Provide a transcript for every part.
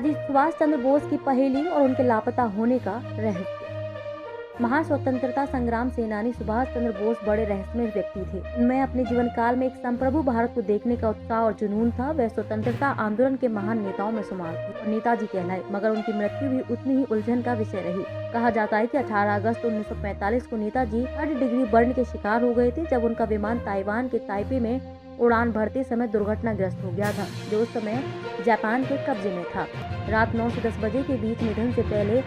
नेताजी सुभाष चंद्र बोस की पहेली और उनके लापता होने का रहस्य। महान स्वतंत्रता संग्राम सेनानी सुभाष चंद्र बोस बड़े रहस्यमय व्यक्ति थे। उनमें अपने जीवन काल में एक संप्रभु भारत को देखने का उत्साह और जुनून था। वह स्वतंत्रता आंदोलन के महान नेताओं में शुमार थे और नेताजी कहलाए, मगर उनकी मृत्यु भी उतनी ही उलझन का विषय रही। कहा जाता है कि 18 अगस्त 1945 को नेताजी 3rd डिग्री बर्न के शिकार हो गए थे, जब उनका विमान ताइवान के ताइपे में उड़ान भरते समय दुर्घटनाग्रस्त हो गया था, जो उस समय जापान के कब्जे में था। रात 9 से 10 बजे के बीच निधन से पहले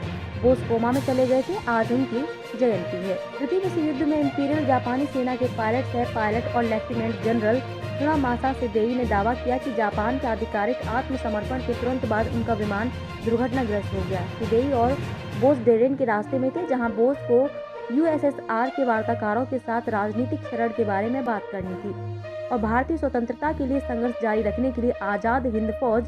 बोस कोमा में चले गए थे। आज उनकी जयंती है। द्वितीय विश्व युद्ध में इंपीरियल जापानी सेना के पायलट और लेफ्टिनेंट जनरल त्सुनामासा सेदेई ने दावा किया कि जापान के आधिकारिक आत्मसमर्पण के तुरंत बाद उनका विमान दुर्घटनाग्रस्त हो गया। सेदेई और बोस डेरेन के रास्ते में थे, जहां बोस को यूएसएसआर के वार्ताकारों के साथ राजनीतिक शरण के बारे में बात करनी थी और भारतीय स्वतंत्रता के लिए संघर्ष जारी रखने के लिए आजाद हिंद फौज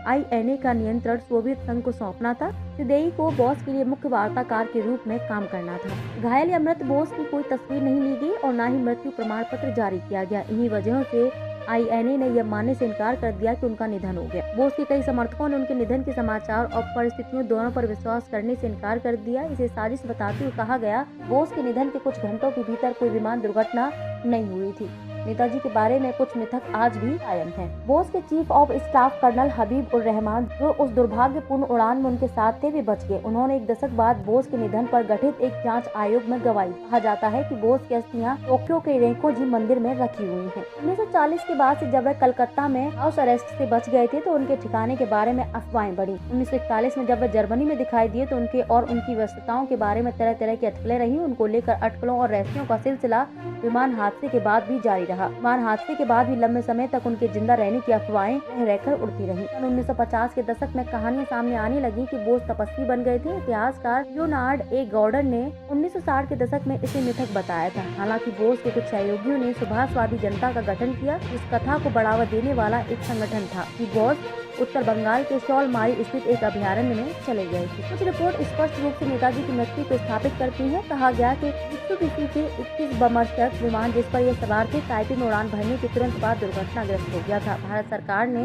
INA का नियंत्रण सोवियत संघ को सौंपना था। सेदेई को बोस के लिए मुख्य वार्ताकार के रूप में काम करना था। घायल या मृत बोस की कोई तस्वीर नहीं ली गई और न ही मृत्यु प्रमाण पत्र जारी किया गया। इन्हीं वजहों से INA ने यह मानने से इनकार कर दिया कि उनका निधन हो गया। बोस के कई समर्थकों ने उनके निधन के समाचार और परिस्थितियों दोनों पर विश्वास करने से इनकार कर दिया। इसे साजिश बताते हुए कहा गया, बोस के निधन के कुछ घंटों के भीतर कोई विमान दुर्घटना नहीं हुई थी। नेताजी के बारे में कुछ मिथक आज भी कायम हैं। बोस के चीफ ऑफ स्टाफ कर्नल हबीब उर रहमान, जो उस दुर्भाग्यपूर्ण उड़ान में उनके साथ थे, वे बच गए। उन्होंने एक दशक बाद बोस के निधन पर गठित एक जांच आयोग में गवाही। कहा जाता है कि बोस की अस्थियां टोक्यो के रेंकोजी मंदिर में रखी हुई हैं। 1940 के बाद से जब वे कलकत्ता में हाउस अरेस्ट से बच गए थे, तो उनके ठिकाने के बारे में अफवाहें बढ़ी। 1941 में जब वे जर्मनी में दिखाई दिए, तो उनके और उनकी व्यस्तताओं के बारे में तरह तरह की अटकलें रही। उनको लेकर अटकलों और रहस्यों का सिलसिला विमान हादसे के बाद भी जारी रहा। विमान हादसे के बाद भी लंबे समय तक उनके जिंदा रहने की अफवाहें रहकर उड़ती रही। 1950 के दशक में कहानियां सामने आने लगी कि बोस तपस्वी बन गए थे। इतिहासकार लियोनार्ड ए गॉर्डन ने 1960 के दशक में इसे मिथक बताया था। हालांकि बोस के कुछ सहयोगियों ने सुभाषवादी जनता का गठन किया। इस कथा को बढ़ावा देने वाला एक संगठन था कि बोस उत्तर बंगाल के शॉलमारी स्थित एक अभयारण्य में चले गए थे। कुछ रिपोर्ट स्पष्ट रूप से नेताजी की मृत्यु को स्थापित करती है। कहा गया कि मित्सुबिशी के 21 बमर्शक विमान जिस पर ये सवार थे, ताइपे में उड़ान भरने के तुरंत बाद दुर्घटनाग्रस्त हो गया था। भारत सरकार ने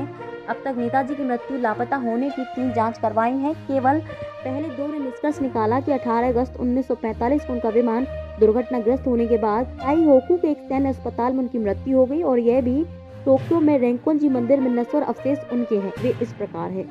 अब तक नेताजी की मृत्यु, लापता होने की 3 जांच करवाई हैं। केवल पहले 2 ने निष्कर्ष निकाला कि 18 अगस्त 1945 को उनका विमान दुर्घटनाग्रस्त होने के बाद ताइहोकू के एक सैन्य अस्पताल में उनकी मृत्यु हो गई और यह भी टोक्यो में रेंकोजी मंदिर में नश्वर अवशेष उनके हैं। वे इस प्रकार है।